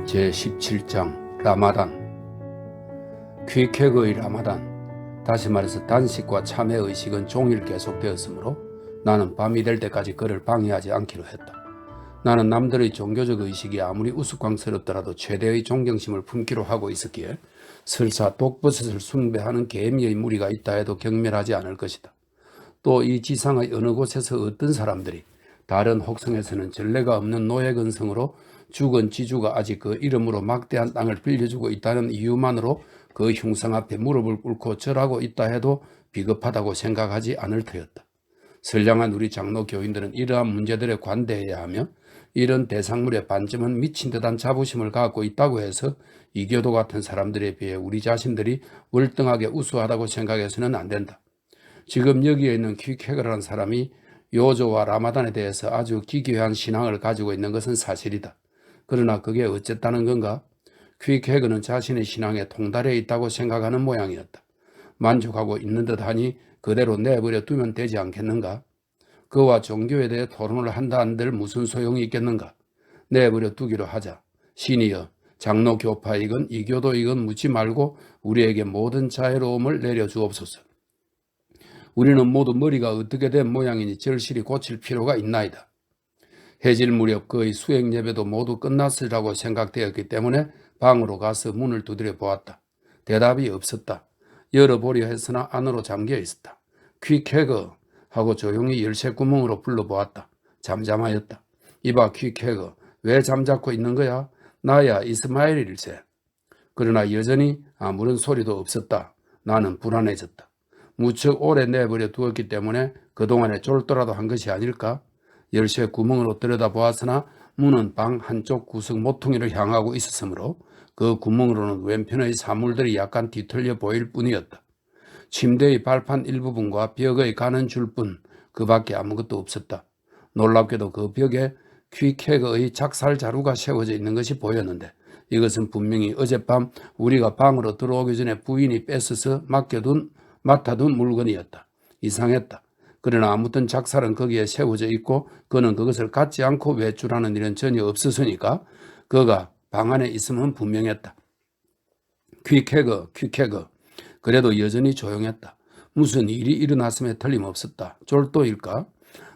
제17장 라마단. 퀴케그의 라마단, 다시 말해서 단식과 참회의식은 종일 계속되었으므로 나는 밤이 될 때까지 그를 방해하지 않기로 했다. 나는 남들의 종교적 의식이 아무리 우스꽝스럽더라도 최대의 존경심을 품기로 하고 있었기에 설사 독버섯을 숭배하는 개미의 무리가 있다 해도 경멸하지 않을 것이다. 또 이 지상의 어느 곳에서 어떤 사람들이 다른 혹성에서는 전례가 없는 노예근성으로 죽은 지주가 아직 그 이름으로 막대한 땅을 빌려주고 있다는 이유만으로 그 흉상 앞에 무릎을 꿇고 절하고 있다 해도 비겁하다고 생각하지 않을 터였다. 선량한 우리 장로 교인들은 이러한 문제들에 관대해야 하며 이런 대상물의 반쯤은 미친 듯한 자부심을 갖고 있다고 해서 이교도 같은 사람들에 비해 우리 자신들이 월등하게 우수하다고 생각해서는 안 된다. 지금 여기에 있는 퀴케거라는 사람이 요조와 라마단에 대해서 아주 기괴한 신앙을 가지고 있는 것은 사실이다. 그러나 그게 어쨌다는 건가? 퀴케거는 자신의 신앙에 통달해 있다고 생각하는 모양이었다. 만족하고 있는 듯하니 그대로 내버려 두면 되지 않겠는가? 그와 종교에 대해 토론을 한다 한들 무슨 소용이 있겠는가? 내버려 두기로 하자. 신이여, 장로 교파이건 이교도이건 묻지 말고 우리에게 모든 자애로움을 내려주옵소서. 우리는 모두 머리가 어떻게 된 모양이니 절실히 고칠 필요가 있나이다. 해질 무렵 그의 수행 예배도 모두 끝났으리라고 생각되었기 때문에 방으로 가서 문을 두드려 보았다. 대답이 없었다. 열어보려 했으나 안으로 잠겨 있었다. 퀴케거 하고 조용히 열쇠 구멍으로 불러보았다. 잠잠하였다. 이봐 퀴케거, 왜 잠자코 있는 거야? 나야 이스마엘일세. 그러나 여전히 아무런 소리도 없었다. 나는 불안해졌다. 무척 오래 내버려 두었기 때문에 그동안에 쫄더라도 한 것이 아닐까? 열쇠 구멍으로 들여다보았으나 문은 방 한쪽 구석 모퉁이를 향하고 있었으므로 그 구멍으로는 왼편의 사물들이 약간 뒤틀려 보일 뿐이었다. 침대의 발판 일부분과 벽의 가는 줄뿐, 그 밖에 아무것도 없었다. 놀랍게도 그 벽에 퀴케거의 작살 자루가 세워져 있는 것이 보였는데 이것은 분명히 어젯밤 우리가 방으로 들어오기 전에 부인이 뺏어서 맡아둔 물건이었다. 이상했다. 그러나 아무튼 작살은 거기에 세워져 있고 그는 그것을 갖지 않고 외출하는 일은 전혀 없었으니까 그가 방 안에 있으면 분명했다. 퀴케거. 그래도 여전히 조용했다. 무슨 일이 일어났음에 틀림없었다. 졸도일까?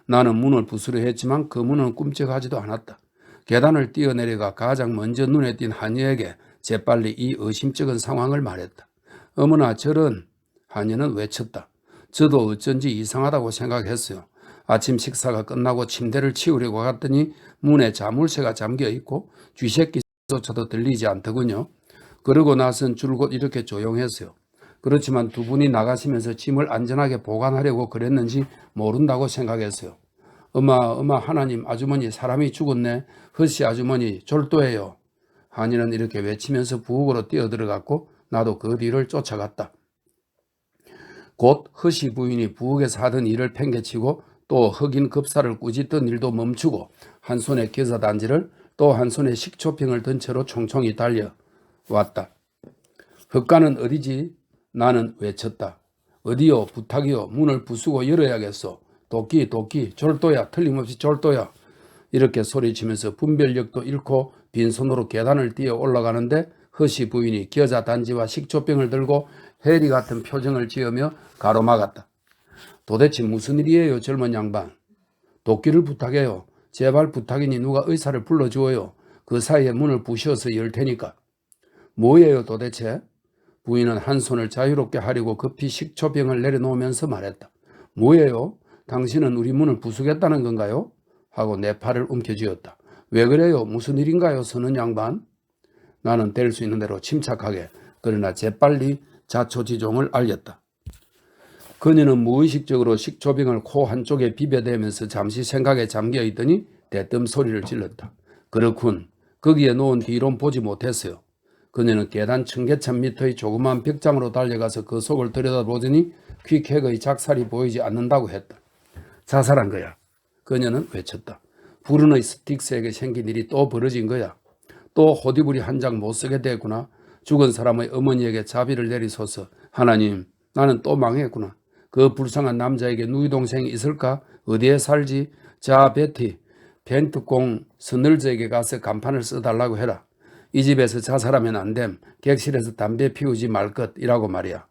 나는 문을 부수려 했지만 그 문은 꿈쩍하지도 않았다. 계단을 뛰어내려가 가장 먼저 눈에 띈 하녀에게 재빨리 이 의심쩍은 상황을 말했다. 어머나 저런, 하녀는 외쳤다. 저도 어쩐지 이상하다고 생각했어요. 아침 식사가 끝나고 침대를 치우려고 갔더니 문에 자물쇠가 잠겨있고 쥐새끼조차도 들리지 않더군요. 그러고 나선 줄곧 이렇게 조용했어요. 그렇지만 두 분이 나가시면서 짐을 안전하게 보관하려고 그랬는지 모른다고 생각했어요. 엄마 하나님 아주머니 사람이 죽었네. 허씨 아주머니 졸도해요. 하녀는 이렇게 외치면서 부엌으로 뛰어들어갔고 나도 그 뒤를 쫓아갔다. 곧 허씨 부인이 부엌에서 하던 일을 팽개치고 또 흑인 급사를 꾸짖던 일도 멈추고 한 손에 겨자단지를 또 한 손에 식초병을 든 채로 총총히 달려왔다. 흑가는 어디지? 나는 외쳤다. 어디요? 부탁이요. 문을 부수고 열어야겠어. 도끼 졸도야. 틀림없이 졸도야. 이렇게 소리치면서 분별력도 잃고 빈손으로 계단을 뛰어 올라가는데 허씨 부인이 겨자단지와 식초병을 들고 해리 같은 표정을 지으며 가로막았다. 도대체 무슨 일이에요 젊은 양반? 도끼를 부탁해요. 제발 부탁이니 누가 의사를 불러주어요. 그 사이에 문을 부셔서 열 테니까. 뭐예요 도대체? 부인은 한 손을 자유롭게 하려고 급히 식초병을 내려놓으면서 말했다. 뭐예요? 당신은 우리 문을 부수겠다는 건가요? 하고 내 팔을 움켜쥐었다. 왜 그래요? 무슨 일인가요 서는 양반? 나는 될 수 있는 대로 침착하게 그러나 재빨리 자초지종을 알렸다. 그녀는 무의식적으로 식초병을 코 한쪽에 비벼대면서 잠시 생각에 잠겨있더니 대뜸 소리를 질렀다. 그렇군. 거기에 놓은 뒤론 보지 못했어요. 그녀는 계단 층계천 밑의 조그만 벽장으로 달려가서 그 속을 들여다보더니 퀴케거의 작살이 보이지 않는다고 했다. 자살한 거야. 그녀는 외쳤다. 불운의 스틱스에게 생긴 일이 또 벌어진 거야. 또 호디부리 한 장 못 쓰게 됐구나. 죽은 사람의 어머니에게 자비를 내리소서. 하나님, 나는 또 망했구나. 그 불쌍한 남자에게 누이 동생이 있을까? 어디에 살지? 자 베티, 벤트공 스널즈에게 가서 간판을 써달라고 해라. 이 집에서 자살하면 안 됨. 객실에서 담배 피우지 말 것이라고 말이야.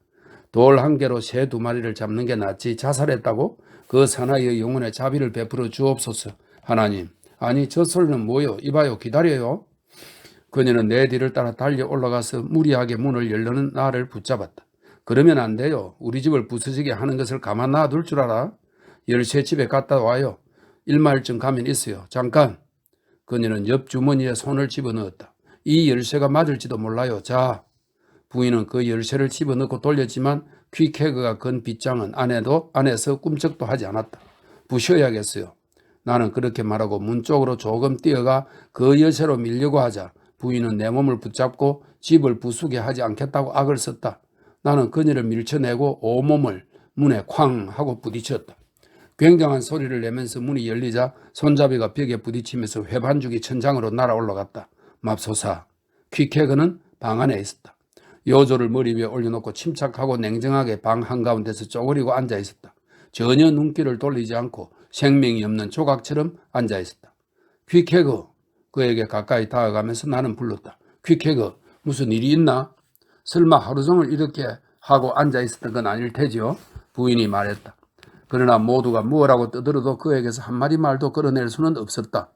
돌 한 개로 새 두 마리를 잡는 게 낫지 자살했다고? 그 사나이의 영혼에 자비를 베풀어 주옵소서. 하나님. 아니 저 소리는 뭐요? 이봐요 기다려요. 그녀는 내 뒤를 따라 달려 올라가서 무리하게 문을 열려는 나를 붙잡았다. 그러면 안 돼요. 우리 집을 부서지게 하는 것을 가만 놔둘 줄 알아? 열쇠 집에 갖다 와요. 1마일쯤 가면 있어요. 잠깐. 그녀는 옆 주머니에 손을 집어넣었다. 이 열쇠가 맞을지도 몰라요. 자. 부인은 그 열쇠를 집어넣고 돌렸지만 퀵해그가 건 빗장은 안에서 꿈쩍도 하지 않았다. 부셔야겠어요. 나는 그렇게 말하고 문 쪽으로 조금 뛰어가 그 열쇠로 밀려고 하자 부인은 내 몸을 붙잡고 집을 부수게 하지 않겠다고 악을 썼다. 나는 그녀를 밀쳐내고 온몸을 문에 쾅 하고 부딪혔다. 굉장한 소리를 내면서 문이 열리자 손잡이가 벽에 부딪히면서 회반죽이 천장으로 날아올라갔다. 맙소사. 퀵해그는 방 안에 있었다. 요조를 머리 위에 올려놓고 침착하고 냉정하게 방 한가운데서 쪼그리고 앉아있었다. 전혀 눈길을 돌리지 않고 생명이 없는 조각처럼 앉아있었다. 퀵해그. 그에게 가까이 다가가면서 나는 불렀다. 퀵해그. 무슨 일이 있나? 설마 하루 종일 이렇게 하고 앉아있었던 건 아닐 테지요? 부인이 말했다. 그러나 모두가 뭐라고 떠들어도 그에게서 한마디 말도 끌어낼 수는 없었다.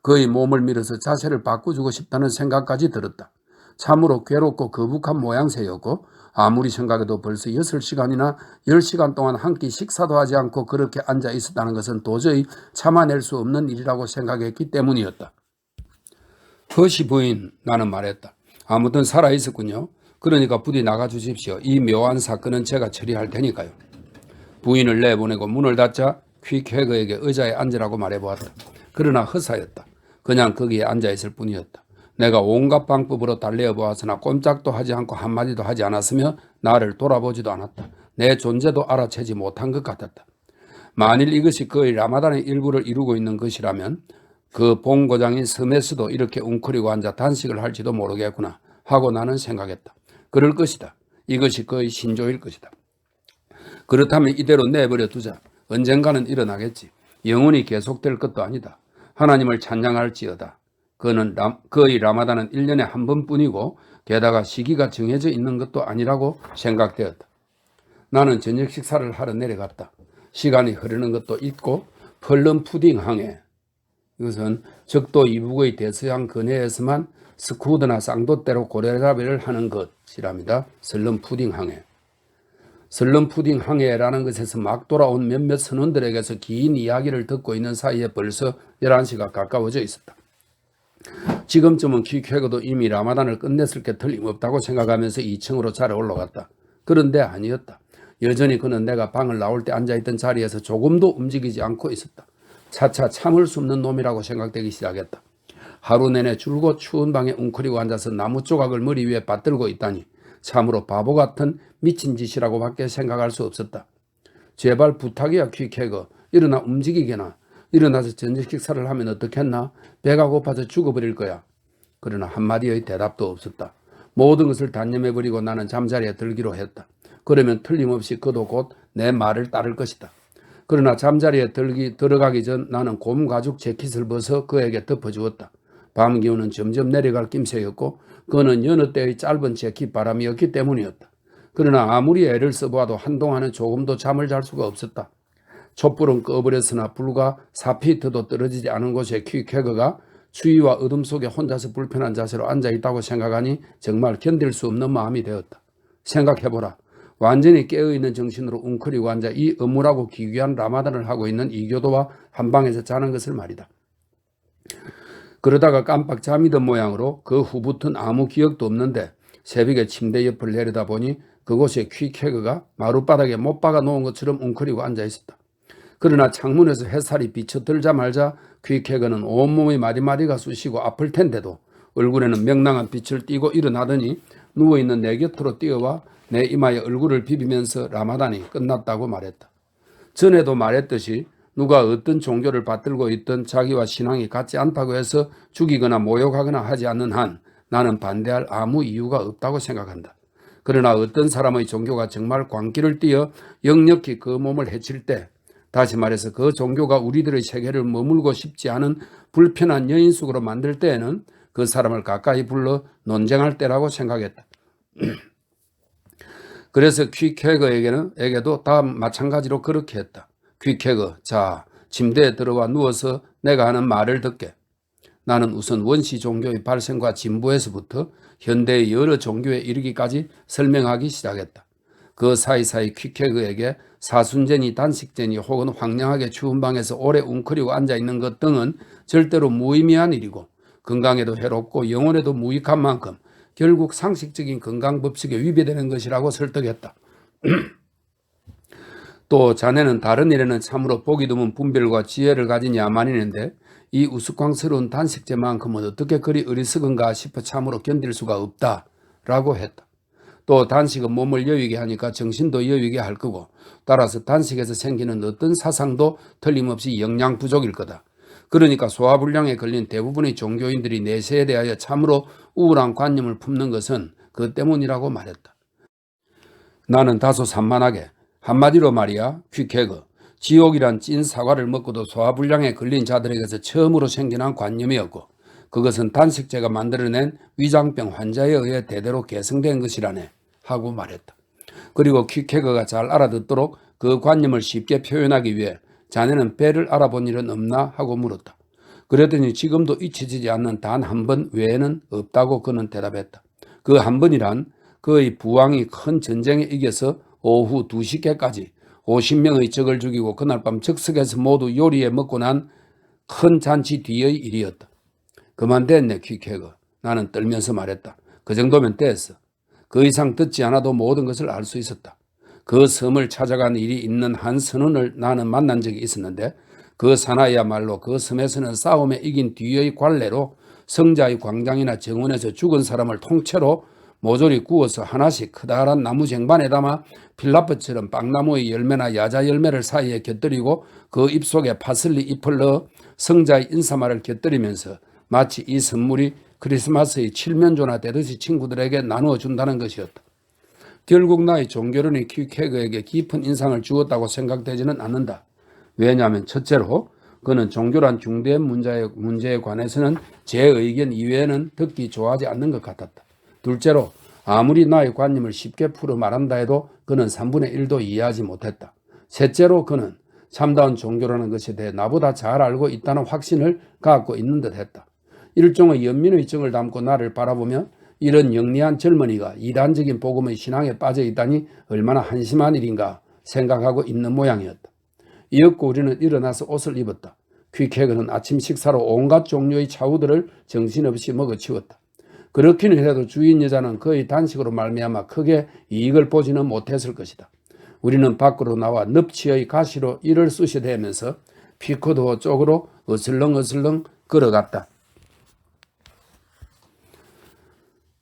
그의 몸을 밀어서 자세를 바꿔주고 싶다는 생각까지 들었다. 참으로 괴롭고 거북한 모양새였고 아무리 생각해도 벌써 6시간이나 10시간 동안 한 끼 식사도 하지 않고 그렇게 앉아 있었다는 것은 도저히 참아낼 수 없는 일이라고 생각했기 때문이었다. 허시 부인, 나는 말했다. 아무튼 살아있었군요. 그러니까 부디 나가주십시오. 이 묘한 사건은 제가 처리할 테니까요. 부인을 내보내고 문을 닫자 퀵해그에게 의자에 앉으라고 말해보았다. 그러나 허사였다. 그냥 거기에 앉아있을 뿐이었다. 내가 온갖 방법으로 달래어보았으나 꼼짝도 하지 않고 한마디도 하지 않았으며 나를 돌아보지도 않았다. 내 존재도 알아채지 못한 것 같았다. 만일 이것이 그의 라마단의 일부를 이루고 있는 것이라면 그 본고장인 스메스도 이렇게 웅크리고 앉아 단식을 할지도 모르겠구나 하고 나는 생각했다. 그럴 것이다. 이것이 그의 신조일 것이다. 그렇다면 이대로 내버려 두자. 언젠가는 일어나겠지. 영원히 계속될 것도 아니다. 하나님을 찬양할지어다. 그의 라마단은 1년에 한 번뿐이고 게다가 시기가 정해져 있는 것도 아니라고 생각되었다. 나는 저녁 식사를 하러 내려갔다. 시간이 흐르는 것도 있고 펄른 푸딩 항해. 이것은 적도 이북의 대서양 근해에서만 스쿠드나 쌍도대로 고래잡이를 하는 것이랍니다. 설렁 푸딩 항해. 설렁 푸딩 항해라는 것에서 막 돌아온 몇몇 선원들에게서 긴 이야기를 듣고 있는 사이에 벌써 11시가 가까워져 있었다. 지금쯤은 퀵해그도 이미 라마단을 끝냈을 게 틀림없다고 생각하면서 2층으로 자러 올라갔다. 그런데 아니었다. 여전히 그는 내가 방을 나올 때 앉아있던 자리에서 조금도 움직이지 않고 있었다. 차차 참을 수 없는 놈이라고 생각되기 시작했다. 하루 내내 줄곧 추운 방에 웅크리고 앉아서 나무 조각을 머리 위에 받들고 있다니 참으로 바보 같은 미친 짓이라고 밖에 생각할 수 없었다. 제발 부탁이야 퀵해그. 일어나 움직이게나. 일어나서 저녁 식사를 하면 어떻겠나? 배가 고파서 죽어버릴 거야. 그러나 한마디의 대답도 없었다. 모든 것을 단념해버리고 나는 잠자리에 들기로 했다. 그러면 틀림없이 그도 곧 내 말을 따를 것이다. 그러나 잠자리에 들어가기 전 나는 곰 가죽 재킷을 벗어 그에게 덮어주었다. 밤 기온은 점점 내려갈 낌새였고 그는 여느 때의 짧은 재킷 바람이었기 때문이었다. 그러나 아무리 애를 써보아도 한동안은 조금도 잠을 잘 수가 없었다. 촛불은 꺼버렸으나 불과 4피트도 떨어지지 않은 곳에 퀵해그가 추위와 어둠 속에 혼자서 불편한 자세로 앉아있다고 생각하니 정말 견딜 수 없는 마음이 되었다. 생각해보라. 완전히 깨어있는 정신으로 웅크리고 앉아 이 어물하고 기괴한 라마단을 하고 있는 이교도와 한 방에서 자는 것을 말이다. 그러다가 깜빡 잠이 든 모양으로 그 후부터는 아무 기억도 없는데 새벽에 침대 옆을 내려다보니 그곳에 퀵해그가 마룻바닥에 못 박아 놓은 것처럼 웅크리고 앉아있었다. 그러나 창문에서 햇살이 비쳐들자 말자 퀵해그는 온몸의 마디마디가 쑤시고 아플 텐데도 얼굴에는 명랑한 빛을 띠고 일어나더니 누워있는 내 곁으로 뛰어와 내 이마에 얼굴을 비비면서 라마단이 끝났다고 말했다. 전에도 말했듯이 누가 어떤 종교를 받들고 있든 자기와 신앙이 같지 않다고 해서 죽이거나 모욕하거나 하지 않는 한 나는 반대할 아무 이유가 없다고 생각한다. 그러나 어떤 사람의 종교가 정말 광기를 띄어 역력히 그 몸을 해칠 때, 다시 말해서 그 종교가 우리들의 세계를 머물고 싶지 않은 불편한 여인 속으로 만들 때에는 그 사람을 가까이 불러 논쟁할 때라고 생각했다. 그래서 퀴케거에게도 다 마찬가지로 그렇게 했다. 퀴케거, 자, 침대에 들어와 누워서 내가 하는 말을 듣게. 나는 우선 원시 종교의 발생과 진보에서부터 현대의 여러 종교에 이르기까지 설명하기 시작했다. 그 사이사이 퀴케그에게 사순제니 단식제니 혹은 황량하게 추운 방에서 오래 웅크리고 앉아있는 것 등은 절대로 무의미한 일이고 건강에도 해롭고 영혼에도 무익한 만큼 결국 상식적인 건강법칙에 위배되는 것이라고 설득했다. 또 자네는 다른 일에는 참으로 보기 드문 분별과 지혜를 가진 야만인인데 이 우스꽝스러운 단식제만큼은 어떻게 그리 어리석은가 싶어 참으로 견딜 수가 없다라고 했다. 또 단식은 몸을 여위게 하니까 정신도 여위게 할 거고 따라서 단식에서 생기는 어떤 사상도 틀림없이 영양 부족일 거다. 그러니까 소화불량에 걸린 대부분의 종교인들이 내세에 대하여 참으로 우울한 관념을 품는 것은 그 때문이라고 말했다. 나는 다소 산만하게 한마디로 말이야 퀴케거, 지옥이란 찐 사과를 먹고도 소화불량에 걸린 자들에게서 처음으로 생겨난 관념이었고 그것은 단식제가 만들어낸 위장병 환자에 의해 대대로 계승된 것이라네 하고 말했다. 그리고 퀴케거가 잘 알아듣도록 그 관념을 쉽게 표현하기 위해 자네는 배를 알아본 일은 없나 하고 물었다. 그랬더니 지금도 잊혀지지 않는 단 한 번 외에는 없다고 그는 대답했다. 그 한 번이란 그의 부왕이 큰 전쟁에 이겨서 오후 2시께까지 50명의 적을 죽이고 그날 밤 적석에서 모두 요리에 먹고 난 큰 잔치 뒤의 일이었다. 그만 됐네 퀴케거. 나는 떨면서 말했다. 그 정도면 됐어. 그 이상 듣지 않아도 모든 것을 알 수 있었다. 그 섬을 찾아간 일이 있는 한 선원을 나는 만난 적이 있었는데 그 사나이야말로 그 섬에서는 싸움에 이긴 뒤의 관례로 성자의 광장이나 정원에서 죽은 사람을 통째로 모조리 구워서 하나씩 커다란 나무 쟁반에 담아 필라프처럼 빵나무의 열매나 야자 열매를 사이에 곁들이고 그 입속에 파슬리 잎을 넣어 성자의 인사말을 곁들이면서 마치 이 선물이 크리스마스의 칠면조나 되듯이 친구들에게 나누어 준다는 것이었다. 결국 나의 종교론이 퀴케그에게 깊은 인상을 주었다고 생각되지는 않는다. 왜냐하면 첫째로 그는 종교란 중대한 문제에 관해서는 제 의견 이외에는 듣기 좋아하지 않는 것 같았다. 둘째로 아무리 나의 관념을 쉽게 풀어 말한다 해도 그는 3분의 1도 이해하지 못했다. 셋째로 그는 참다운 종교라는 것에 대해 나보다 잘 알고 있다는 확신을 갖고 있는 듯 했다. 일종의 연민의 정을 담고 나를 바라보며 이런 영리한 젊은이가 이단적인 복음의 신앙에 빠져 있다니 얼마나 한심한 일인가 생각하고 있는 모양이었다. 이윽고 우리는 일어나서 옷을 입었다. 퀴케그는 아침 식사로 온갖 종류의 차우들을 정신없이 먹어치웠다. 그렇기는 해도 주인 여자는 그의 단식으로 말미암아 크게 이익을 보지는 못했을 것이다. 우리는 밖으로 나와 넙치의 가시로 이를 쑤셔대면서 피코도 쪽으로 어슬렁어슬렁 걸어갔다.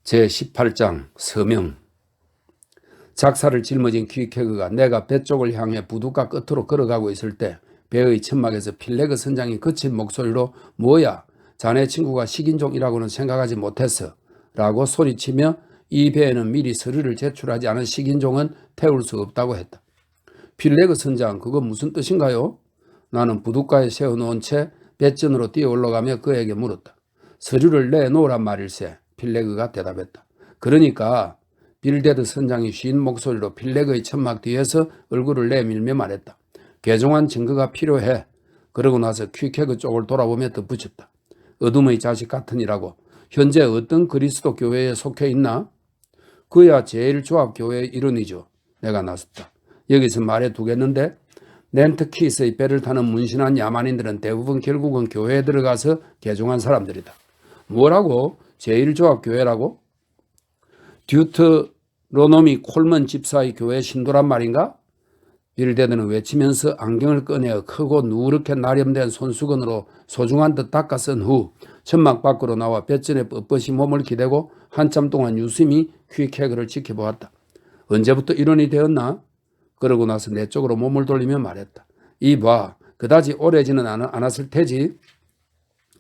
제18장 서명. 작사를 짊어진 퀴케그가 내가 배 쪽을 향해 부둣가 끝으로 걸어가고 있을 때 배의 천막에서 필레그 선장이 거친 목소리로 뭐야 자네 친구가 식인종이라고는 생각하지 못했어 라고 소리치며 이 배에는 미리 서류를 제출하지 않은 식인종은 태울 수 없다고 했다. 필레그 선장 그거 무슨 뜻인가요? 나는 부둣가에 세워놓은 채 배전으로 뛰어 올라가며 그에게 물었다. 서류를 내놓으란 말일세. 필레그가 대답했다. 그러니까 빌데드 선장이 쉰 목소리로 필레그의 천막 뒤에서 얼굴을 내밀며 말했다. 개종한 증거가 필요해. 그러고 나서 퀴케그 쪽을 돌아보며 덧붙였다. 어둠의 자식 같으니라고. 현재 어떤 그리스도 교회에 속해 있나? 그야 제1조합교회의 일원이죠. 내가 나섰다. 여기서 말해 두겠는데 렌트키스의 배를 타는 문신한 야만인들은 대부분 결국은 교회에 들어가서 개종한 사람들이다. 뭐라고? 제1조합교회라고? 듀트로노미 콜먼 집사의 교회 신도란 말인가? 빌데드는 외치면서 안경을 꺼내어 크고 누렇게 나렴된 손수건으로 소중한 듯 닦아 쓴 후 천막 밖으로 나와 뱃전에 뻣뻣이 몸을 기대고 한참 동안 유심히 퀴케그를 지켜보았다. 언제부터 일원이 되었나? 그러고 나서 내 쪽으로 몸을 돌리며 말했다. 이봐, 그다지 오래지는 않았을 테지.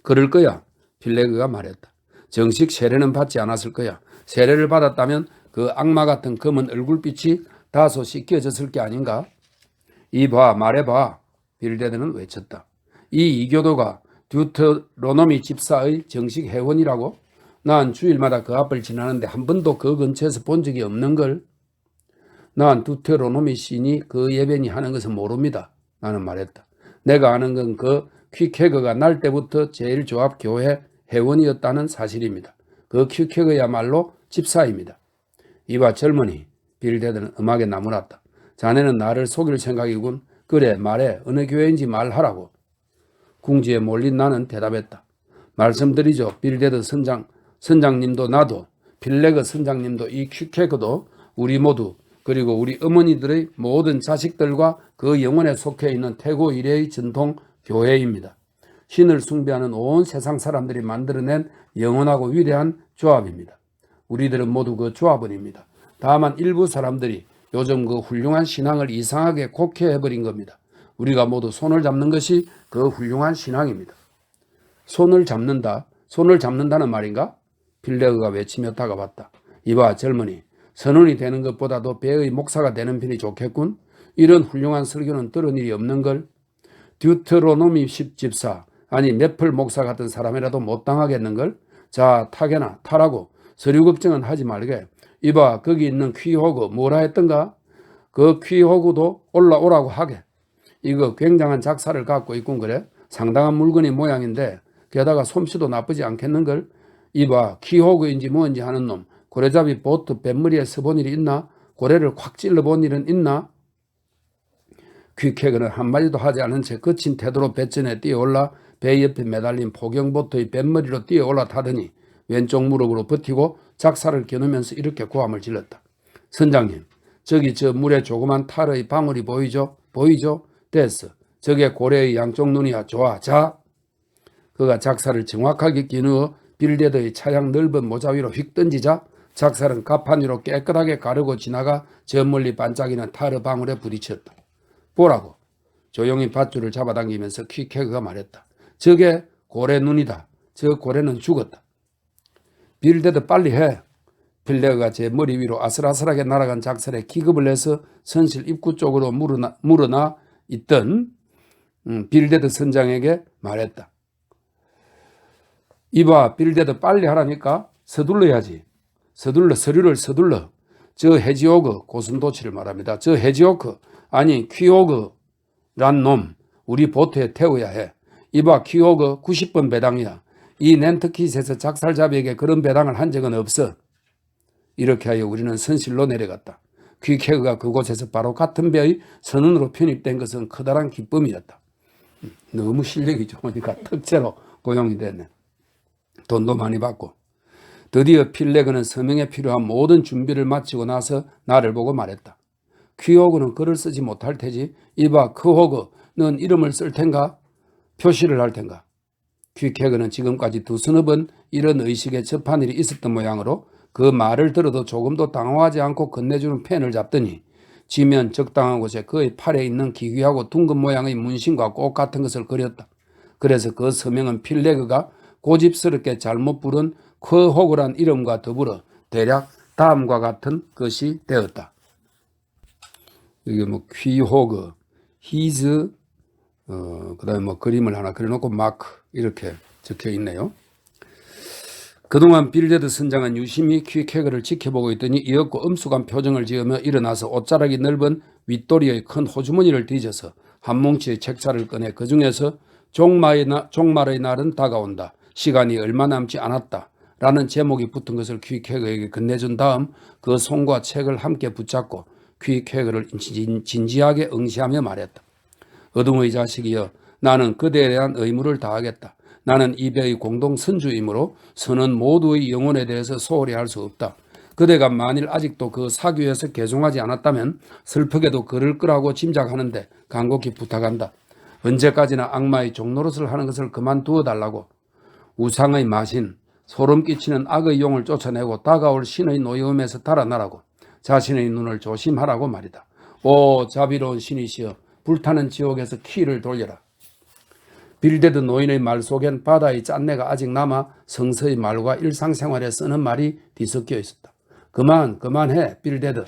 그럴 거야. 필레그가 말했다. 정식 세례는 받지 않았을 거야. 세례를 받았다면 그 악마 같은 검은 얼굴빛이 다소 씻겨졌을 게 아닌가? 이봐, 말해봐. 빌데드는 외쳤다. 이 이교도가 듀트로노미 집사의 정식 회원이라고? 난 주일마다 그 앞을 지나는데 한 번도 그 근처에서 본 적이 없는걸. 난 두테로노미 시인이 그 예배니 하는 것은 모릅니다. 나는 말했다. 내가 아는 건 그 퀵해거가 날 때부터 제일조합교회 회원이었다는 사실입니다. 그 퀵해거야말로 집사입니다. 이봐 젊은이, 빌데드는 음악에 나무랐다. 자네는 나를 속일 생각이군. 그래 말해, 어느 교회인지 말하라고. 궁지에 몰린 나는 대답했다. 말씀드리죠. 빌데드 선장님도 나도, 빌레그 선장님도 이 퀵해거도 우리 모두, 그리고 우리 어머니들의 모든 자식들과 그 영혼에 속해 있는 태고 이래의 전통 교회입니다. 신을 숭배하는 온 세상 사람들이 만들어낸 영원하고 위대한 조합입니다. 우리들은 모두 그 조합원입니다. 다만 일부 사람들이 요즘 그 훌륭한 신앙을 이상하게 곡해해버린 겁니다. 우리가 모두 손을 잡는 것이 그 훌륭한 신앙입니다. 손을 잡는다는 말인가? 빌레그가 외치며 다가왔다. 이봐 젊은이, 선원이 되는 것보다도 배의 목사가 되는 편이 좋겠군. 이런 훌륭한 설교는 들은 일이 없는걸. 듀트로노미 10집사, 아니 네플 목사 같은 사람이라도 못 당하겠는걸. 자 타라고. 서류 걱정은 하지 말게. 이봐 거기 있는 퀴호그 뭐라 했던가? 그 퀴호그도 올라오라고 하게. 이거 굉장한 작사를 갖고 있군. 그래 상당한 물건이 모양인데 게다가 솜씨도 나쁘지 않겠는걸. 이봐 퀴호그인지 뭔지 하는 놈, 고래잡이 보트 뱃머리에 서본 일이 있나? 고래를 콱 찔러본 일은 있나? 퀵해거는 한마디도 하지 않은 채 거친 태도로 배전에 뛰어올라 배 옆에 매달린 포경보트의 뱃머리로 뛰어올라 타더니 왼쪽 무릎으로 버티고 작사를 겨누면서 이렇게 고함을 질렀다. 선장님, 저기 저 물에 조그만 탈의 방울이 보이죠? 됐어. 저게 고래의 양쪽 눈이야. 좋아. 자. 그가 작사를 정확하게 겨누어 빌데드의 차양 넓은 모자 위로 휙 던지자 작살은 가판 위로 깨끗하게 가르고 지나가 저 멀리 반짝이는 타르 방울에 부딪혔다. 보라고. 조용히 밧줄을 잡아당기면서 퀵해그가 말했다. 저게 고래 눈이다. 저 고래는 죽었다. 빌데드 빨리 해. 빌레그가 제 머리 위로 아슬아슬하게 날아간 작살에 기겁을 해서 선실 입구 쪽으로 물어나 있던 빌데드 선장에게 말했다. 이봐 빌데드 빨리 하라니까. 서둘러야지. 서류를 서둘러. 저 해지오그, 고슴도치를 말합니다. 저 해지오크, 아니 퀴오그란 놈 우리 보트에 태워야 해. 이봐 퀴오그 90번 배당이야. 이 낸트킷에서 작살잡이에게 그런 배당을 한 적은 없어. 이렇게 하여 우리는 선실로 내려갔다. 퀴케그가 그곳에서 바로 같은 배의 선원으로 편입된 것은 커다란 기쁨이었다. 너무 실력이 좋으니까 특채로 고용이 됐네. 돈도 많이 받고. 드디어 필레그는 서명에 필요한 모든 준비를 마치고 나서 나를 보고 말했다. 퀴호그는 글을 쓰지 못할 테지. 이봐 크호그, 넌 이름을 쓸 텐가? 표시를 할 텐가? 퀴케그는 지금까지 두서너 번 이런 의식에 접한 일이 있었던 모양으로 그 말을 들어도 조금도 당황하지 않고 건네주는 펜을 잡더니 지면 적당한 곳에 그의 팔에 있는 기괴하고 둥근 모양의 문신과 꽃 같은 것을 그렸다. 그래서 그 서명은 필레그가 고집스럽게 잘못 부른 퀘호그란 이름과 더불어 대략 다음과 같은 것이 되었다. 이게 뭐 퀴호그, 히즈, 그다음에 뭐 그림을 하나 그려놓고 마크 이렇게 적혀 있네요. 그동안 빌데드 선장은 유심히 퀴케그를 지켜보고 있더니 이윽고 엄숙한 표정을 지으며 일어나서 옷자락이 넓은 윗도리의 큰 호주머니를 뒤져서 한 뭉치의 책자를 꺼내 그 중에서 종말의 날은 다가온다. 시간이 얼마 남지 않았다. 라는 제목이 붙은 것을 퀴케그에게 건네준 다음 그 손과 책을 함께 붙잡고 퀴케그를 진지하게 응시하며 말했다. 어둠의 자식이여, 나는 그대에 대한 의무를 다하겠다. 나는 이 배의 공동 선주이므로 선원 모두의 영혼에 대해서 소홀히 할 수 없다. 그대가 만일 아직도 그 사교에서 개종하지 않았다면 슬프게도 그럴 거라고 짐작하는데 간곡히 부탁한다. 언제까지나 악마의 종노릇을 하는 것을 그만두어 달라고. 우상의 마신, 소름 끼치는 악의 용을 쫓아내고 다가올 신의 노여움에서 달아나라고. 자신의 눈을 조심하라고 말이다. 오 자비로운 신이시여, 불타는 지옥에서 키를 돌려라. 빌데드 노인의 말 속엔 바다의 짠내가 아직 남아 성서의 말과 일상생활에 쓰는 말이 뒤섞여 있었다. 그만해 빌데드.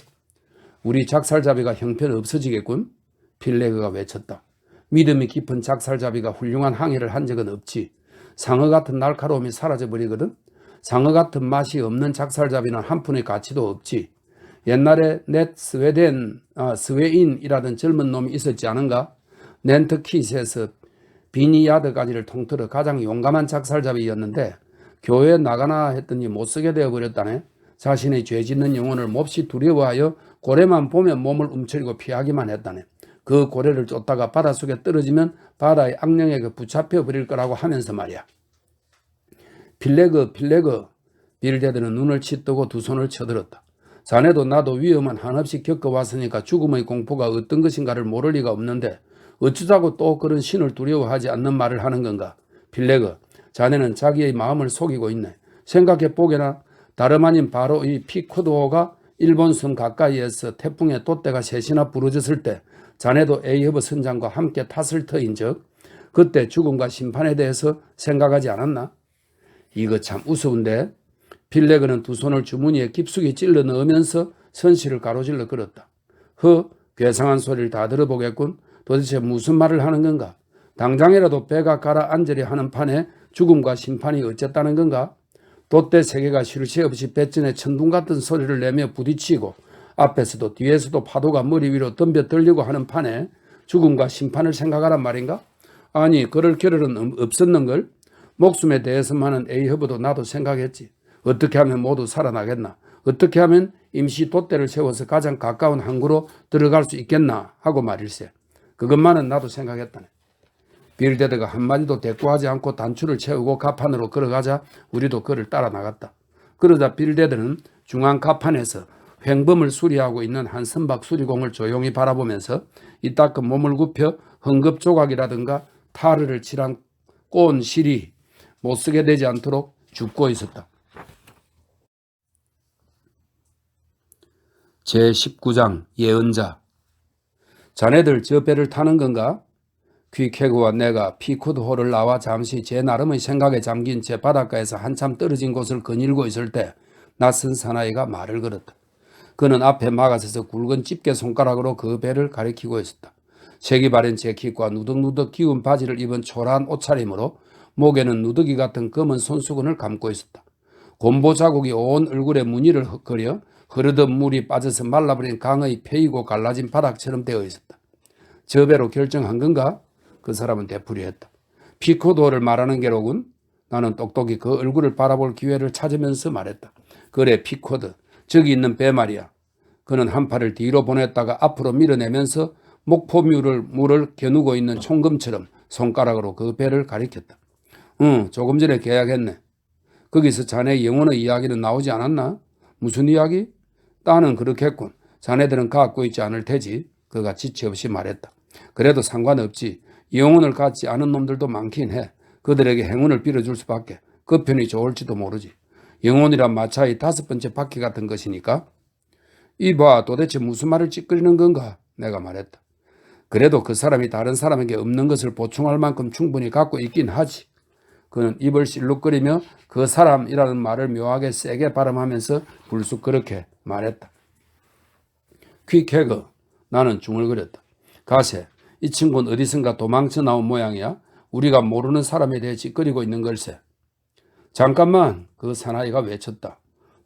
우리 작살잡이가 형편 없어지겠군. 필레그가 외쳤다. 믿음이 깊은 작살잡이가 훌륭한 항해를 한 적은 없지. 상어 같은 날카로움이 사라져버리거든. 상어 같은 맛이 없는 작살잡이는 한 푼의 가치도 없지. 옛날에 넷 스웨인이라던 젊은 놈이 있었지 않은가? 낸트킷에서 비니야드까지를 통틀어 가장 용감한 작살잡이였는데 교회에 나가나 했더니 못쓰게 되어버렸다네. 자신의 죄짓는 영혼을 몹시 두려워하여 고래만 보면 몸을 움츠리고 피하기만 했다네. 그 고래를 쫓다가 바닷속에 떨어지면 바다의 악령에게 붙잡혀 버릴 거라고 하면서 말이야. 필레그 빌데드는 눈을 치뜨고 두 손을 쳐들었다. 자네도 나도 위험은 한없이 겪어왔으니까 죽음의 공포가 어떤 것인가를 모를 리가 없는데 어쩌자고 또 그런 신을 두려워하지 않는 말을 하는 건가? 필레그, 자네는 자기의 마음을 속이고 있네. 생각해 보게나 다름 아닌 바로 이 피코도가 일본 섬 가까이에서 태풍에 돛대가 셋이나 부러졌을 때 자네도 에이허브 선장과 함께 탔을 터인 적 그때 죽음과 심판에 대해서 생각하지 않았나? 이거 참 우스운데. 필레그는 두 손을 주머니에 깊숙이 찔러 넣으면서 선실을 가로질러 끌었다. 괴상한 소리를 다 들어보겠군. 도대체 무슨 말을 하는 건가? 당장이라도 배가 가라앉으려 하는 판에 죽음과 심판이 어쨌다는 건가? 돛대 세 개가 쉴 새 없이 뱃전에 천둥 같은 소리를 내며 부딪히고 앞에서도 뒤에서도 파도가 머리 위로 덤벼 들리고 하는 판에 죽음과 심판을 생각하란 말인가? 아니, 그럴 겨를은 없었는걸? 목숨에 대해서만은 에이허브도 나도 생각했지. 어떻게 하면 모두 살아나겠나? 어떻게 하면 임시 돛대를 세워서 가장 가까운 항구로 들어갈 수 있겠나? 하고 말일세. 그것만은 나도 생각했다네. 빌데드가 한마디도 대꾸하지 않고 단추를 채우고 갑판으로 걸어가자 우리도 그를 따라 나갔다. 그러자 빌데드는 중앙 갑판에서 횡범을 수리하고 있는 한 선박 수리공을 조용히 바라보면서 이따금 몸을 굽혀 헝겊 조각이라든가 타르를 칠한 꼬은 실이 못쓰게 되지 않도록 줍고 있었다. 제19장 예언자. 자네들 저 배를 타는 건가? 퀴케그와 내가 피코드호를 나와 잠시 제 나름의 생각에 잠긴 채 바닷가에서 한참 떨어진 곳을 거닐고 있을 때 낯선 사나이가 말을 걸었다. 그는 앞에 막아서서 굵은 집게 손가락으로 그 배를 가리키고 있었다. 색이 바랜 재킷과 누덕누덕 기운 바지를 입은 초라한 옷차림으로 목에는 누더기 같은 검은 손수건을 감고 있었다. 곰보 자국이 온 얼굴에 무늬를 그려 흐르던 물이 빠져서 말라버린 강의 패이고 갈라진 바닥처럼 되어 있었다. 저 배로 결정한 건가? 그 사람은 되풀이했다. 피코도를 말하는 게로군. 나는 똑똑히 그 얼굴을 바라볼 기회를 찾으면서 말했다. 그래, 피코드. 저기 있는 배 말이야. 그는 한 팔을 뒤로 보냈다가 앞으로 밀어내면서 물을 겨누고 있는 총검처럼 손가락으로 그 배를 가리켰다. 조금 전에 계약했네. 거기서 자네 영혼의 이야기는 나오지 않았나? 무슨 이야기? 따는 그렇겠군. 자네들은 갖고 있지 않을 테지. 그가 지체 없이 말했다. 그래도 상관없지. 영혼을 갖지 않은 놈들도 많긴 해. 그들에게 행운을 빌어줄 수밖에. 그 편이 좋을지도 모르지. 영혼이란 마차의 5번째 바퀴 같은 것이니까. 이봐, 도대체 무슨 말을 찌끄리는 건가? 내가 말했다. 그래도 그 사람이 다른 사람에게 없는 것을 보충할 만큼 충분히 갖고 있긴 하지. 그는 입을 실룩거리며 그 사람이라는 말을 묘하게 세게 발음하면서 불쑥 그렇게 말했다. 퀴케그. 나는 중얼거렸다. 가세. 이 친구는 어디선가 도망쳐 나온 모양이야. 우리가 모르는 사람에 대해 찌꺼리고 있는 걸세. 잠깐만. 그 사나이가 외쳤다.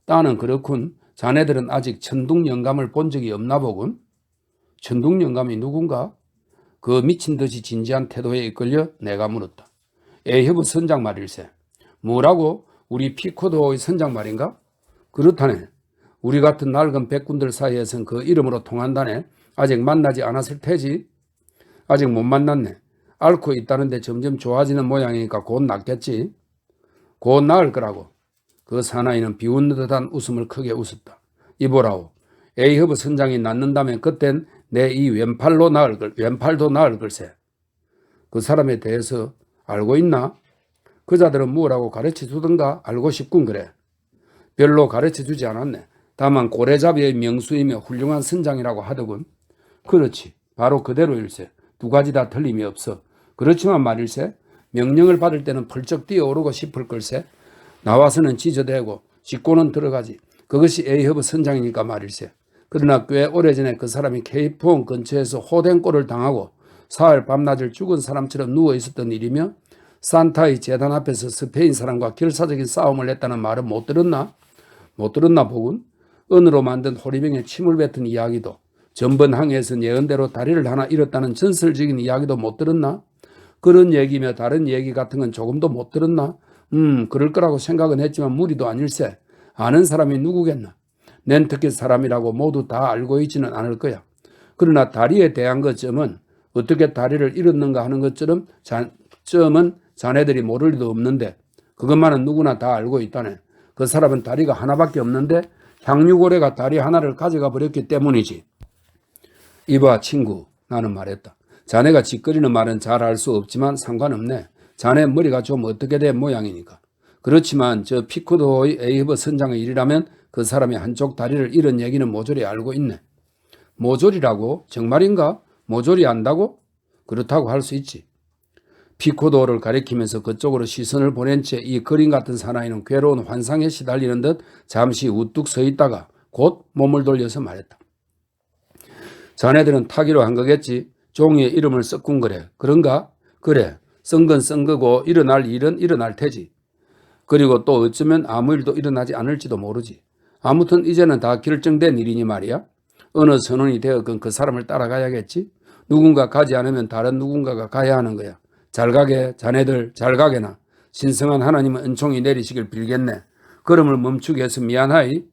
따는 그렇군. 자네들은 아직 천둥영감을 본 적이 없나 보군. 천둥영감이 누군가? 그 미친 듯이 진지한 태도에 이끌려 내가 물었다. 에이허브 선장 말일세. 뭐라고? 우리 피코도의 선장 말인가? 그렇다네. 우리 같은 낡은 백군들 사이에선 그 이름으로 통한다네. 아직 만나지 않았을 테지. 아직 못 만났네. 앓고 있다는데 점점 좋아지는 모양이니까 곧 낫겠지. 곧 나을 거라고. 그 사나이는 비웃는 듯한 웃음을 크게 웃었다. 이보라오. 에이허브 선장이 낫는다면 그땐 내 이 왼팔도 나을 걸세. 그 사람에 대해서 알고 있나? 그자들은 뭐라고 가르쳐 주던가 알고 싶군 그래. 별로 가르쳐 주지 않았네. 다만 고래잡이의 명수이며 훌륭한 선장이라고 하더군. 그렇지. 바로 그대로일세. 두 가지 다 틀림이 없어. 그렇지만 말일세. 명령을 받을 때는 펄쩍 뛰어오르고 싶을 걸세. 나와서는 지저대고 씻고는 들어가지. 그것이 에이허브 선장이니까 말일세. 그러나 꽤 오래전에 그 사람이 케이프홈 근처에서 호댕골을 당하고 사흘 밤낮을 죽은 사람처럼 누워 있었던 일이며 산타의 재단 앞에서 스페인 사람과 결사적인 싸움을 했다는 말은 못 들었나? 못 들었나 보군. 은으로 만든 호리병에 침을 뱉은 이야기도, 전번항해에서 예언대로 다리를 하나 잃었다는 전설적인 이야기도 못 들었나? 그런 얘기며 다른 얘기 같은 건 조금도 못 들었나? 그럴 거라고 생각은 했지만 무리도 아닐세. 아는 사람이 누구겠나? 낸터켓 사람이라고 모두 다 알고 있지는 않을 거야. 그러나 다리에 대한 것점은 어떻게 다리를 잃었는가 하는 것처럼 점은 자네들이 모를 리도 없는데 그것만은 누구나 다 알고 있다네. 그 사람은 다리가 하나밖에 없는데 향유고래가 다리 하나를 가져가 버렸기 때문이지. 이봐 친구, 나는 말했다. 자네가 짓거리는 말은 잘 알 수 없지만 상관없네. 자네 머리가 좀 어떻게 된 모양이니까. 그렇지만 저 피코도의 에이허브 선장의 일이라면 그 사람이 한쪽 다리를 잃은 얘기는 모조리 알고 있네. 모조리라고? 정말인가? 모조리 안다고? 그렇다고 할 수 있지. 피코도를 가리키면서 그쪽으로 시선을 보낸 채 이 그림 같은 사나이는 괴로운 환상에 시달리는 듯 잠시 우뚝 서 있다가 곧 몸을 돌려서 말했다. 자네들은 타기로 한 거겠지. 종이에 이름을 썩군 거래. 그런가? 그래. 쓴 건 쓴 거고 일어날 일은 일어날 테지. 그리고 또 어쩌면 아무 일도 일어나지 않을지도 모르지. 아무튼 이제는 다 결정된 일이니 말이야. 어느 선원이 되었건 그 사람을 따라가야겠지. 누군가 가지 않으면 다른 누군가가 가야 하는 거야. 잘 가게, 자네들 잘 가게나. 신성한 하나님은 은총이 내리시길 빌겠네. 걸음을 멈추게 해서 미안하이.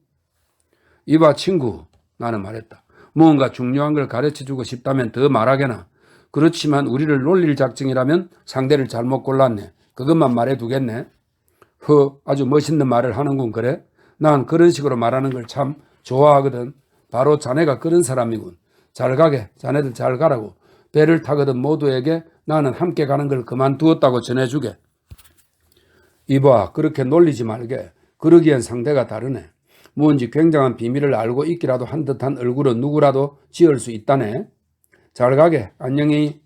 이봐 친구, 나는 말했다. 무언가 중요한 걸 가르쳐주고 싶다면 더 말하게나. 그렇지만 우리를 놀릴 작정이라면 상대를 잘못 골랐네. 그것만 말해두겠네. 아주 멋있는 말을 하는군. 그래? 난 그런 식으로 말하는 걸 참 좋아하거든. 바로 자네가 그런 사람이군. 잘 가게, 자네들 잘 가라고. 배를 타거든 모두에게 나는 함께 가는 걸 그만두었다고 전해주게. 이봐, 그렇게 놀리지 말게. 그러기엔 상대가 다르네. 뭔지 굉장한 비밀을 알고 있기라도 한 듯한 얼굴은 누구라도 지을 수 있다네. 잘 가게, 안녕히.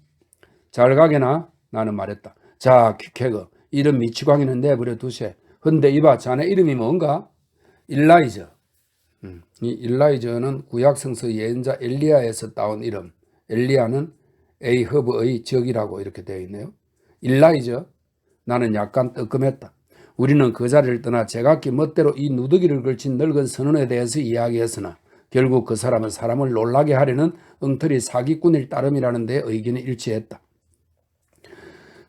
잘 가게나, 나는 말했다. 자, 퀵해거. 이름 미치광이는 내버려 두세. 근데 이봐, 자네 이름이 뭔가? 일라이저. 이 일라이저는 구약성서 예언자 엘리야에서 따온 이름. 엘리야는 에이허브의 적이라고 이렇게 되어 있네요. 일라이저. 나는 약간 뜨끔했다. 우리는 그 자리를 떠나 제각기 멋대로 이 누더기를 걸친 늙은 선원에 대해서 이야기했으나 결국 그 사람은 사람을 놀라게 하려는 엉터리 사기꾼일 따름이라는 데 의견이 일치했다.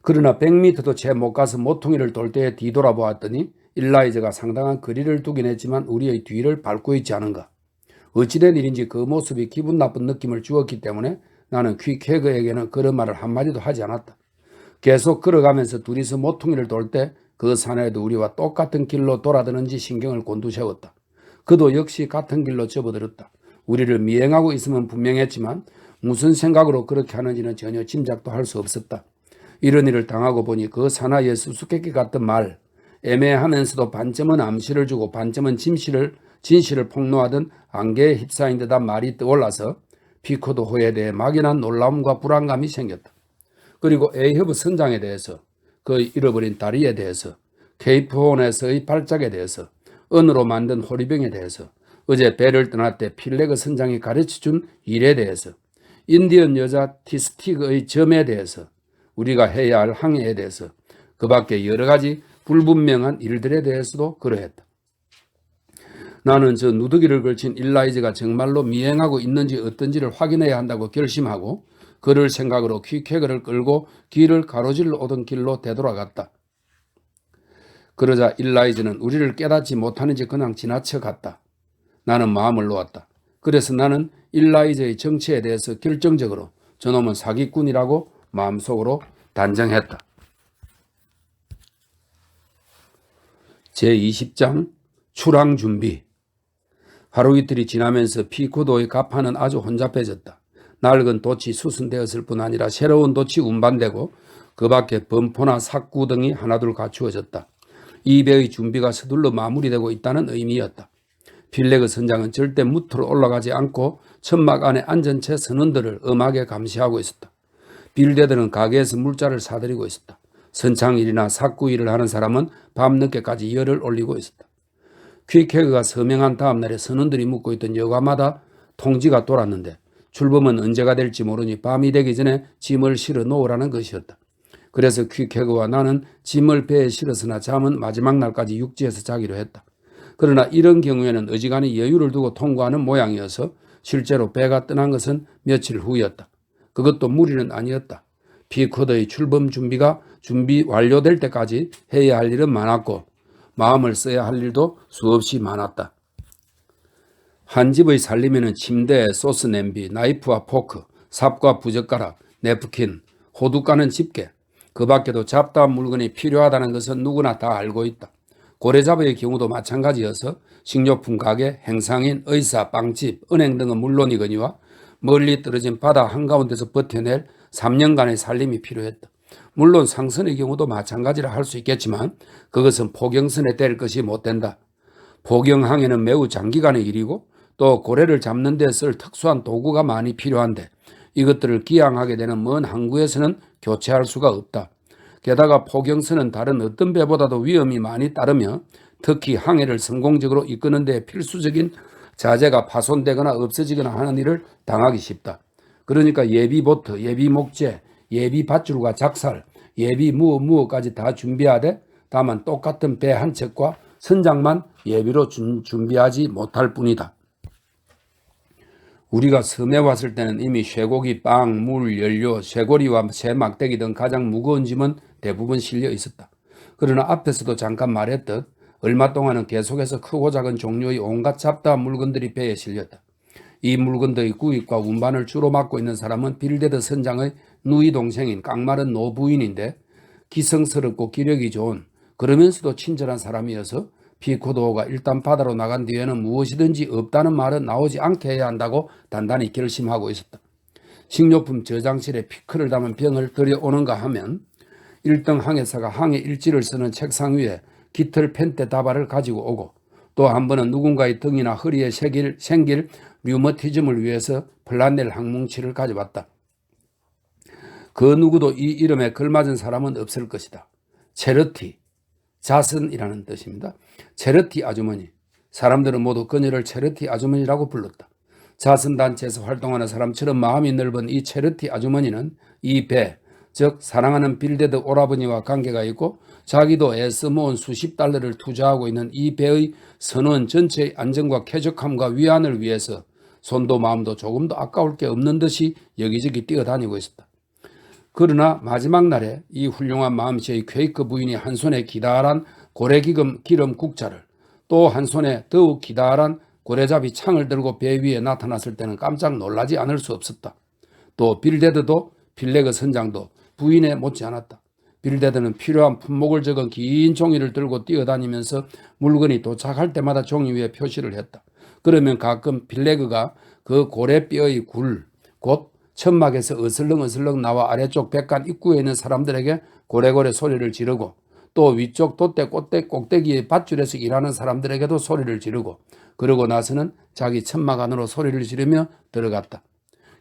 그러나 100m도 채 못 가서 모퉁이를 돌 때에 뒤돌아보았더니 일라이저가 상당한 거리를 두긴 했지만 우리의 뒤를 밟고 있지 않은가. 어찌된 일인지 그 모습이 기분 나쁜 느낌을 주었기 때문에 나는 퀵해거에게는 그런 말을 한마디도 하지 않았다. 계속 걸어가면서 둘이서 모퉁이를 돌 때 그 사내도 우리와 똑같은 길로 돌아드는지 신경을 곤두세웠다. 그도 역시 같은 길로 접어들었다. 우리를 미행하고 있으면 분명했지만 무슨 생각으로 그렇게 하는지는 전혀 짐작도 할 수 없었다. 이런 일을 당하고 보니 그 사나이의 수수께끼 같은 말, 애매하면서도 반쯤은 암시를 주고 반쯤은 진실을 폭로하던 안개에 휩싸인 듯한 말이 떠올라서 피코도호에 대해 막연한 놀라움과 불안감이 생겼다. 그리고 에이허브 선장에 대해서, 그 잃어버린 다리에 대해서, 케이프혼에서의 발작에 대해서, 은으로 만든 호리병에 대해서, 어제 배를 떠날 때 필레그 선장이 가르쳐준 일에 대해서, 인디언 여자 티스틱의 점에 대해서, 우리가 해야 할 항해에 대해서, 그 밖에 여러 가지 불분명한 일들에 대해서도 그러했다. 나는 저 누더기를 걸친 일라이저가 정말로 미행하고 있는지 어떤지를 확인해야 한다고 결심하고 그럴 생각으로 퀵해거를 끌고 길을 가로질러 오던 길로 되돌아갔다. 그러자 일라이저는 우리를 깨닫지 못하는지 그냥 지나쳐 갔다. 나는 마음을 놓았다. 그래서 나는 일라이저의 정체에 대해서 결정적으로 저놈은 사기꾼이라고 마음속으로 단정했다. 제20장 출항 준비. 하루 이틀이 지나면서 피코도의 갑판은 아주 혼잡해졌다. 낡은 돛이 수선되었을 뿐 아니라 새로운 돛이 운반되고 그 밖에 범포나 삭구 등이 하나둘 갖추어졌다. 이 배의 준비가 서둘러 마무리되고 있다는 의미였다. 필레그 선장은 절대 무트로 올라가지 않고 천막 안에 앉은 채 선원들을 엄하게 감시하고 있었다. 빌대들은 가게에서 물자를 사들이고 있었다. 선창일이나 삭구일을 하는 사람은 밤늦게까지 열을 올리고 있었다. 퀵해그가 서명한 다음 날에 선원들이 묵고 있던 여관마다 통지가 돌았는데 출범은 언제가 될지 모르니 밤이 되기 전에 짐을 실어 놓으라는 것이었다. 그래서 퀵해거와 나는 짐을 배에 실었으나 잠은 마지막 날까지 육지에서 자기로 했다. 그러나 이런 경우에는 어지간히 여유를 두고 통과하는 모양이어서 실제로 배가 떠난 것은 며칠 후였다. 그것도 무리는 아니었다. 피코더의 출범 준비 완료될 때까지 해야 할 일은 많았고 마음을 써야 할 일도 수없이 많았다. 한 집의 살림에는 침대, 소스 냄비, 나이프와 포크, 삽과 부젓가락, 냅킨, 호두까는 집게, 그 밖에도 잡다한 물건이 필요하다는 것은 누구나 다 알고 있다. 고래잡이의 경우도 마찬가지여서 식료품 가게, 행상인, 의사, 빵집, 은행 등은 물론이거니와 멀리 떨어진 바다 한가운데서 버텨낼 3년간의 살림이 필요했다. 물론 상선의 경우도 마찬가지라 할 수 있겠지만 그것은 포경선에 뗄 것이 못 된다. 포경항해는 매우 장기간의 일이고 또 고래를 잡는 데 쓸 특수한 도구가 많이 필요한데 이것들을 기항하게 되는 먼 항구에서는 교체할 수가 없다. 게다가 포경선은 다른 어떤 배보다도 위험이 많이 따르며 특히 항해를 성공적으로 이끄는 데 필수적인 자재가 파손되거나 없어지거나 하는 일을 당하기 쉽다. 그러니까 예비 보트, 예비 목재, 예비 밧줄과 작살, 예비 무엇까지 다 준비하되 다만 똑같은 배 한 척과 선장만 예비로 준비하지 못할 뿐이다. 우리가 섬에 왔을 때는 이미 쇠고기, 빵, 물, 연료, 쇠고리와 쇠 막대기 등 가장 무거운 짐은 대부분 실려 있었다. 그러나 앞에서도 잠깐 말했듯 얼마 동안은 계속해서 크고 작은 종류의 온갖 잡다한 물건들이 배에 실렸다. 이 물건들의 구입과 운반을 주로 맡고 있는 사람은 빌데드 선장의 누이 동생인 깡마른 노부인인데 기성스럽고 기력이 좋은 그러면서도 친절한 사람이어서 피코도가 일단 바다로 나간 뒤에는 무엇이든지 없다는 말은 나오지 않게 해야 한다고 단단히 결심하고 있었다. 식료품 저장실에 피크를 담은 병을 들여오는가 하면 1등 항해사가 항해 일지를 쓰는 책상 위에 깃털 펜대 다발을 가지고 오고 또 한 번은 누군가의 등이나 허리에 생길 류머티즘을 위해서 플라넬 항뭉치를 가져왔다. 그 누구도 이 이름에 걸맞은 사람은 없을 것이다. 체러티, 자선이라는 뜻입니다. 체러티 아주머니. 사람들은 모두 그녀를 체러티 아주머니라고 불렀다. 자선단체에서 활동하는 사람처럼 마음이 넓은 이 체러티 아주머니는 이 배, 즉 사랑하는 빌데드 오라버니와 관계가 있고 자기도 애써 모은 수십 달러를 투자하고 있는 이 배의 선원 전체의 안전과 쾌적함과 위안을 위해서 손도 마음도 조금도 아까울 게 없는 듯이 여기저기 뛰어다니고 있었다. 그러나 마지막 날에 이 훌륭한 마음씨의 퀘이크 부인이 한 손에 기다란 고래기름 국자를 또 한 손에 더욱 기다란 고래잡이 창을 들고 배 위에 나타났을 때는 깜짝 놀라지 않을 수 없었다. 또 빌데드도 필레그 선장도 부인에 못지않았다. 빌데드는 필요한 품목을 적은 긴 종이를 들고 뛰어다니면서 물건이 도착할 때마다 종이 위에 표시를 했다. 그러면 가끔 필레그가 그 고래뼈의 곧 천막에서 어슬렁어슬렁 나와 아래쪽 백간 입구에 있는 사람들에게 고래고래 소리를 지르고 또 위쪽 돛대 꼭대기의 밧줄에서 일하는 사람들에게도 소리를 지르고 그러고 나서는 자기 천막 안으로 소리를 지르며 들어갔다.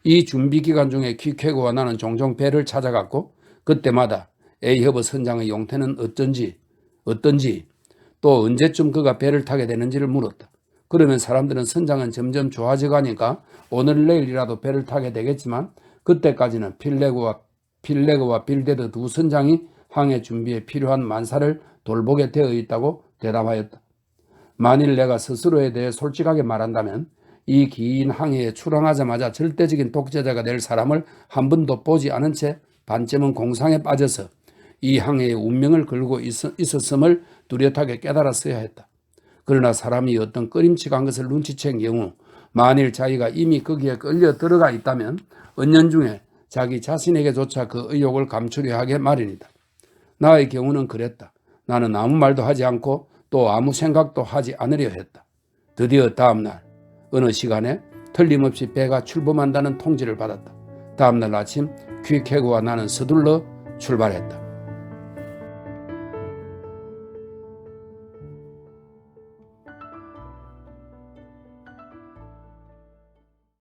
이 준비 기간 중에 퀵해거와 나는 종종 배를 찾아갔고 그때마다 에이허브 선장의 용태는 어떤지 또 언제쯤 그가 배를 타게 되는지를 물었다. 그러면 사람들은 선장은 점점 좋아져 가니까 오늘 내일이라도 배를 타게 되겠지만 그때까지는 필레그와 빌데드 두 선장이 항해 준비에 필요한 만사를 돌보게 되어 있다고 대답하였다. 만일 내가 스스로에 대해 솔직하게 말한다면 이 긴 항해에 출항하자마자 절대적인 독재자가 될 사람을 한 번도 보지 않은 채 반쯤은 공상에 빠져서 이 항해의 운명을 걸고 있었음을 뚜렷하게 깨달았어야 했다. 그러나 사람이 어떤 꺼림칙한 것을 눈치챈 경우 만일 자기가 이미 거기에 끌려 들어가 있다면 은연중에 자기 자신에게조차 그 의욕을 감추려 하게 마련이다. 나의 경우는 그랬다. 나는 아무 말도 하지 않고 또 아무 생각도 하지 않으려 했다. 드디어 다음날 어느 시간에 틀림없이 배가 출범한다는 통지를 받았다. 다음날 아침 퀵해거와 나는 서둘러 출발했다.